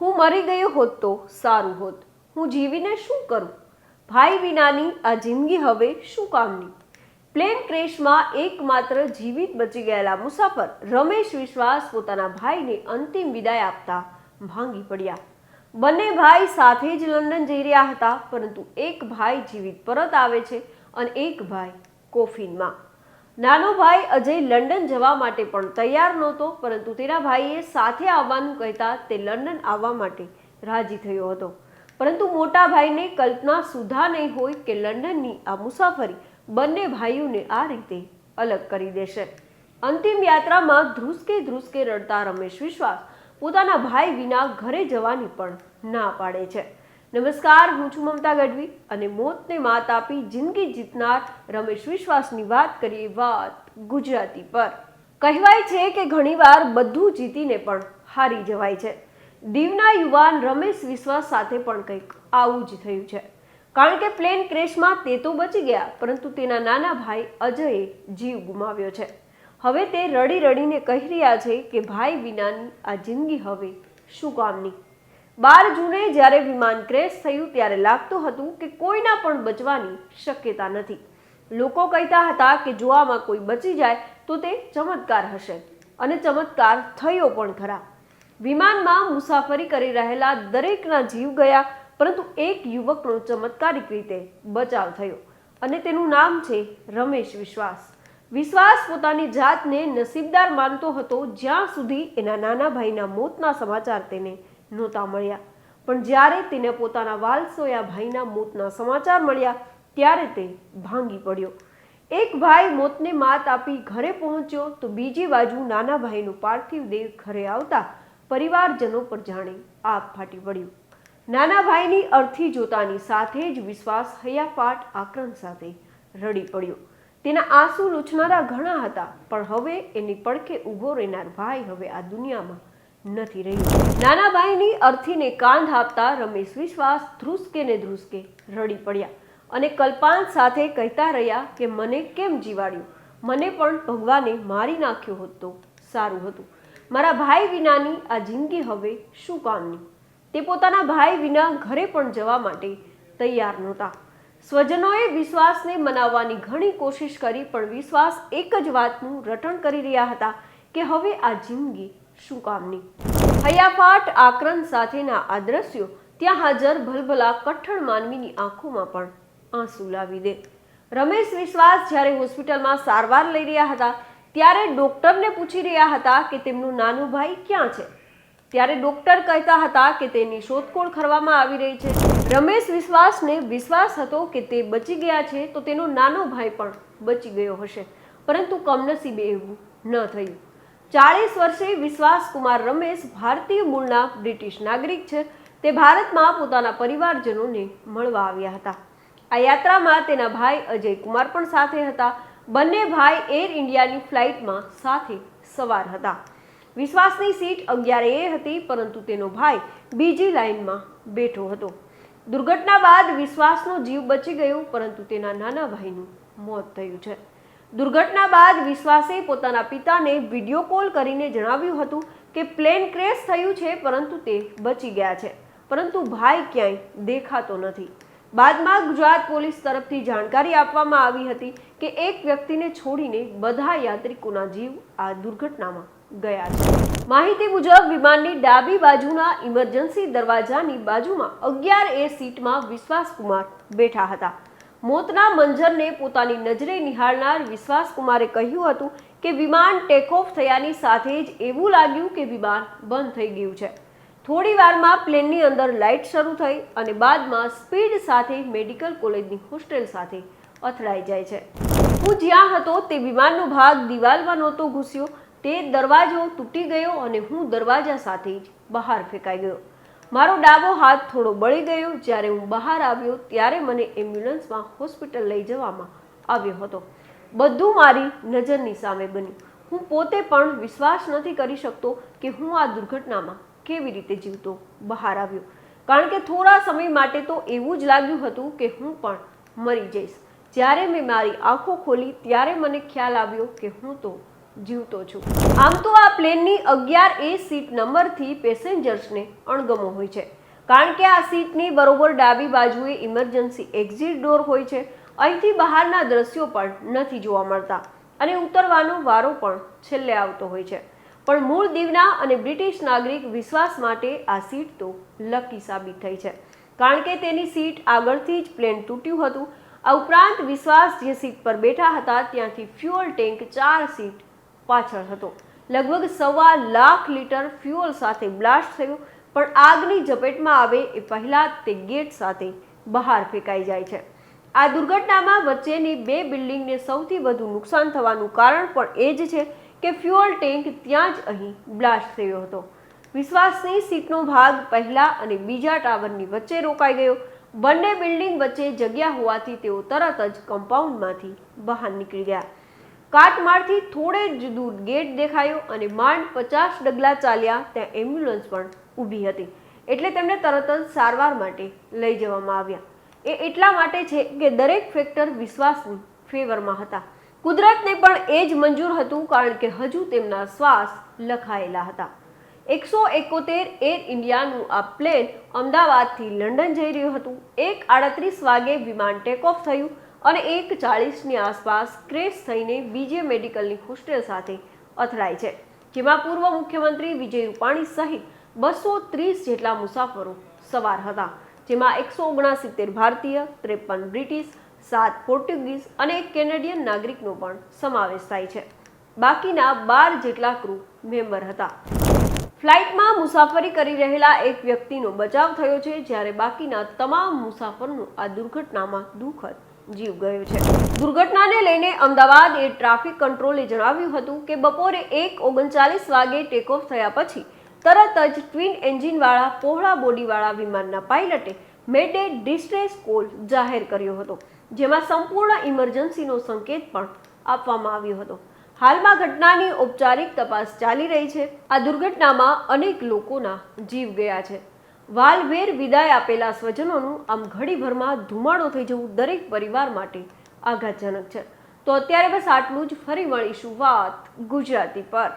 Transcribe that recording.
હું મરી ગયો હોત તો સારું હોત, હું જીવીને શું કરું? ભાઈ વિનાની આ જિંદગી હવે શું કામની? પ્લેન ક્રેશમાં એકમાત્ર જીવિત બચી ગયેલા મુસાફર રમેશ વિશ્વાસ પોતાના ભાઈને અંતિમ વિદાય આપતા ભાંગી પડ્યા. બંને ભાઈ સાથે જ લંડન જઈ રહ્યા હતા, પરંતુ એક ભાઈ જીવિત પરત આવે છે અને એક ભાઈ કોફિનમાં. નાનો ભાઈ અજય લંડન જવા માટે પણ તૈયાર નહોતો, પરંતુ તેના ભાઈએ સાથે આવવાનું કહેતા તે લંડન આવવા માટે રાજી થયો હતો. પરંતુ મોટા ભાઈને કલ્પના સુધા નહીં હોય કે લંડનની આ મુસાફરી બંને ભાઈઓને આ રીતે અલગ કરી દેશે. અંતિમ યાત્રામાં ધ્રુસકે ધ્રુસકે રડતા રમેશ વિશ્વાસ પોતાના ભાઈ વિના ઘરે જવાની પણ ના પાડે છે. નમસ્કાર, હું છું મમતા ગઢવી અને મોતને માત આપી જિંદગી જીતનાર રમેશ વિશ્વાસની વાત કરીએ વાત ગુજરાતી પર. કહેવાય છે કે ઘણીવાર બધું જીતીને પણ હારી જવાય છે. દીવના યુવાન રમેશ વિશ્વાસ સાથે પણ કંઈક આવું જ થયું છે. કારણ કે પ્લેન ક્રેશમાં તે તો બચી ગયા, પરંતુ તેના નાના ભાઈ અજયે જીવ ગુમાવ્યો છે. હવે તે રડી રડીને કહી રહ્યા છે કે ભાઈ વિનાની આ જિંદગી હવે શું કામની? 12 જૂને જ્યારે વિમાન ક્રેશ થયું ત્યારે લાગતું હતું કે કોઈના પણ બચવાની શક્યતા નથી. લોકો કહેતા હતા કે જો આમાં કોઈ બચી જાય તો તે ચમત્કાર હશે, અને ચમત્કાર થયો પણ ખરા. વિમાનમાં મુસાફરી કરી રહેલા દરેકના જીવ ગયા, પરંતુ એક યુવકનો ચમત્કારિક રીતે બચાવ થયો અને તેનું નામ છે રમેશ વિશ્વાસ. વિશ્વાસ પોતાની જાતને નસીબદાર માનતો હતો જ્યાં સુધી એના નાના ભાઈના મોતના સમાચાર તેને નહોતા મળ્યા. પણ જ્યારે તેને પોતાના વાલસોયા ભાઈના મોતના સમાચાર મળ્યા ત્યારે તે ભાંગી પડ્યો. એક ભાઈ મોતને માત આપી ઘરે પહોંચ્યો તો બીજી બાજુ નાના ભાઈનું પાર્થિવ દેહ ઘરે આવતા પરિવારજનો પર જાણે આગ ફાટી પડ્યું. નાના ભાઈની અર્થી જોતાની સાથે જ વિશ્વાસ હૈયાફાટ આક્રંદ સાથે રડી પડ્યો. તેના આંસુ લૂછનારા ઘણા હતા, પણ હવે એની પડખે ઊભો રહેનાર ભાઈ હવે આ દુનિયામાં નથી રહ્યું. નાના ભાઈની અર્થીને કાંધ આપતા રમેશ વિશ્વાસ ધ્રુસકે ને ધ્રુસકે રડી પડ્યા અને કલ્પાંત સાથે કહેતા રહ્યા કે મને કેમ જીવાડ્યું? મને પણ ભગવાને મારી નાખ્યો હોત તો સારું હતું. મારા ભાઈ વિનાની આ જિંદગી હવે શું કામની? તે પોતાના ભાઈ વિના ઘરે પણ જવા માટે તૈયાર નહોતા. સ્વજનોએ વિશ્વાસને મનાવવાની ઘણી કોશિશ કરી, પણ વિશ્વાસ એક જ વાતનું રટણ કરી રહ્યા હતા કે હવે આ જિંદગી શું કામની? હૈયાફાટ આક્રંદ સાથેના આ દ્રશ્યો ત્યાં હાજર ભલભલા કઠણ માનવીની આંખોમાં પણ આંસુ લાવી દે. રમેશ વિશ્વાસ જ્યારે હોસ્પિટલમાં સારવાર લઈ રહ્યા હતા ત્યારે ડોક્ટરને પૂછી રહ્યા હતા કે તેમનું નાનું ભાઈ ક્યાં છે. ત્યારે ડોક્ટર કહેતા હતા કે તેની શોધખોળ કરવામાં આવી રહી છે. રમેશ વિશ્વાસને વિશ્વાસ હતો કે તે બચી ગયા છે તો તેનો નાનો ભાઈ પણ બચી ગયો હશે, પરંતુ કમનસીબે એવું ન થયું. 40 વર્ષે વિશ્વાસ કુમાર રમેશ ભારતીય મૂળના બ્રિટિશ નાગરિક છે. તે ભારતમાં પોતાના પરિવારજનોને મળવા આવ્યા હતા. આ યાત્રામાં તેના ભાઈ અજય કુમાર પણ સાથે હતા. બંને ભાઈ એર ઇન્ડિયાની ફ્લાઇટમાં સાથે સવાર હતા. વિશ્વાસની સીટ 11A હતી, પરંતુ તેનો ભાઈ બીજી લાઇનમાં બેઠો હતો. દુર્ઘટના બાદ વિશ્વાસનો જીવ બચી ગયો, પરંતુ તેના નાના ભાઈનું મોત થયું છે. દુર્ઘટના બાદ વિશ્વાસે પોતાના પિતાને વિડીયો કોલ કરીને જણાવ્યું હતું કે પ્લેન ક્રેશ થયું છે, પરંતુ તે બચી ગયા છે, પરંતુ ભાઈ ક્યાંય દેખાતો નથી. બાદમાં ગુજરાત પોલીસ તરફથી જાણકારી આપવામાં આવી હતી કે એક વ્યક્તિને છોડીને બધા યાત્રિકોના જીવ આ દુર્ઘટનામાં ગયા છે. માહિતી મુજબ વિમાનની ડાબી બાજુના ઇમરજન્સી દરવાજાની બાજુમાં 11A સીટમાં વિશ્વાસ કુમાર બેઠા હતા. મોતના મંજરને પોતાની નજરે નિહાળનાર વિશ્વાસ કુમારે કહ્યું હતું કે વિમાન ટેકઓફ થયાની સાથે જ એવું લાગ્યું કે વિમાન બંધ થઈ ગયું છે. થોડી વારમાં પ્લેનની અંદર લાઇટ શરૂ થઈ અને બાદમાં સ્પીડ સાથે મેડિકલ કોલેજની હોસ્ટેલ સાથે અથડાઈ જાય છે. હું જ્યાં હતો તે વિમાનનો ભાગ દિવાલમાં નહોતો ઘૂસ્યો. તે દરવાજો તૂટી ગયો અને હું દરવાજા સાથે જ બહાર ફેંકાઈ ગયો. મારો ડાબો હાથ થોડો બળી ગયો. જ્યારે હું બહાર આવ્યો ત્યારે મને એમ્બ્યુલન્સમાં હોસ્પિટલ લઈ જવામાં આવ્યો હતો. બધું મારી નજરની સામે બન્યું. હું પોતે પણ વિશ્વાસ નથી કરી શકતો કે હું આ દુર્ઘટનામાં કેવી રીતે જીવતો બહાર આવ્યો, કારણ કે થોડા સમય માટે તો એવું જ લાગ્યું હતું કે હું પણ મરી જઈશ. જ્યારે મેં મારી આંખો ખોલી ત્યારે મને ખ્યાલ આવ્યો કે હું તો જીવતો છું. આમ તો આ પ્લેનની 11A સીટ નંબરથી પેસેન્જર્સને અણગમો હોય છે, કારણ કે આ સીટની બરોબર ડાબી બાજુએ ઇમરજન્સી એક્ઝિટ ડોર હોય છે. અહીંથી બહારના દ્રશ્યો પણ નથી જોવા મળતા અને ઉતરવાનો વારો પણ છેલ્લે આવતો હોય છે. પણ મૂળ દીવના અને બ્રિટિશ નાગરિક વિશ્વાસ માટે આ સીટ તો લકી સાબિત થઈ છે, કારણ કે તેની સીટ આગળથી જ પ્લેન તૂટ્યું હતું. આ ઉપરાંત વિશ્વાસ જે સીટ પર બેઠા હતા ત્યાંથી ફ્યુઅલ ટેન્ક 4 સીટ પાછળ હતો. લગભગ 1.25 લાખ લીટર ફ્યુઅલ સાથે બ્લાસ્ટ થયું, પણ આગની ઝપેટમાં આવે એ પહેલા તે ગેટ સાથે બહાર ફેંકાઈ જાય છે. આ દુર્ઘટનામાં વચ્ચેની 2 બિલ્ડિંગને સૌથી વધુ નુકસાન થવાનું કારણ પણ એ જ છે કે ફ્યુઅલ ટેન્ક ત્યાં જ અહીં બ્લાસ્ટ થયો હતો. વિશ્વાસની સીટનો ભાગ પહેલા અને બીજા ટાવરની વચ્ચે રોકાઈ ગયો. બંને બિલ્ડિંગ વચ્ચે જગ્યા હોવાથી તેઓ તરત જ કમ્પાઉન્ડમાંથી બહાર નીકળી ગયા. કાટમાળથી થોડે જ દૂર ગેટ દેખાયો અને માંડ 50 ડગલા ચાલ્યા ત્યાં એમ્બ્યુલન્સ પણ ઊભી હતી, એટલે તેમને તરત જ સારવાર માટે લઈ જવામાં આવ્યા. એ એટલા માટે છે કે દરેક ફેક્ટર વિશ્વાસની ફેવરમાં હતા. કુદરતને પણ એ જ મંજૂર હતું, કારણ કે હજુ તેમના શ્વાસ લખાયેલા હતા. 171 એર ઇન્ડિયાનું આ પ્લેન અમદાવાદથી લંડન જઈ રહ્યું હતું. 1:38 વાગે વિમાન ટેકઓફ થયું અને 1:40ની આસપાસ ક્રેશ થઈને બીજે મેડિકલની હોસ્ટેલ સાથે અથડાય છે, જેમાં પૂર્વ મુખ્યમંત્રી વિજય રૂપાણી સહિત 230 જેટલા મુસાફરો સવાર હતા, જેમાં 169 ભારતીય, 53 બ્રિટિશ, 7 પોર્ટુગીઝ અને 1 કેનેડિયન નાગરિકનો પણ સમાવેશ થાય છે. બાકીના 12 જેટલા ક્રૂ મેમ્બર હતા. ફ્લાઇટમાં મુસાફરી કરી રહેલા એક વ્યક્તિનો બચાવ થયો છે, જ્યારે બાકીના તમામ મુસાફરનો આ દુર્ઘટનામાં દુઃખદ જીવ ગયો છે. દુર્ઘટનાને લઈને અમદાવાદ એર ટ્રાફિક કંટ્રોલે જણાવ્યું હતું કે બપોરે 1:39 વાગે ટેકઓફ થયા પછી તરત જ ટ્વિન એન્જિનવાળા પહોળા બોડીવાળા વિમાનના પાયલટે મેડે ડિસ્ટ્રેસ કોલ જાહેર કર્યો હતો, જેમાં સંપૂર્ણ ઇમરજન્સીનો સંકેત પણ આપવામાં આવ્યો હતો. હાલમાં ઘટનાની ઔપચારિક તપાસ ચાલી રહી છે. આ દુર્ઘટનામાં અનેક લોકોના જીવ ગયા છે. વાલભેર વિદાય આપેલા સ્વજનોનું આમ ઘડીભરમાં ધુમાડો થઈ જવું દરેક પરિવાર માટે આઘાતજનક છે. તો અત્યારે બસ આટલું જ. ફરી મળીશું વાત ગુજરાતી પર.